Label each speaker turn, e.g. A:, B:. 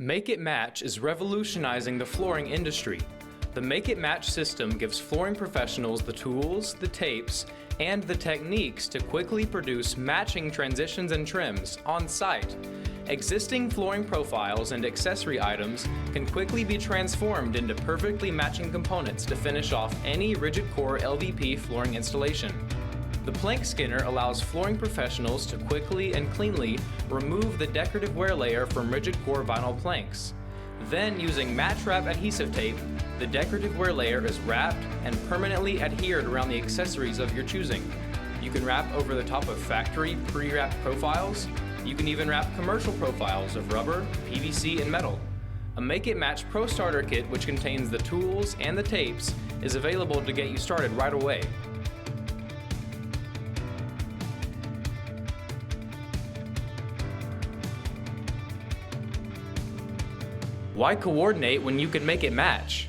A: Make It Match is revolutionizing the flooring industry. The Make It Match system gives flooring professionals the tools, the tapes, and the techniques to quickly produce matching transitions and trims on site. Existing flooring profiles and accessory items can quickly be transformed into perfectly matching components to finish off any rigid core LVP flooring installation. The plank skinner allows flooring professionals to quickly and cleanly remove the decorative wear layer from rigid core vinyl planks. Then, using match wrap adhesive tape, the decorative wear layer is wrapped and permanently adhered around the accessories of your choosing. You can wrap over the top of factory pre-wrapped profiles. You can even wrap commercial profiles of rubber, PVC, and metal. A Make It Match Pro Starter Kit, which contains the tools and the tapes, is available to get you started right away. Why coordinate when you can make it match?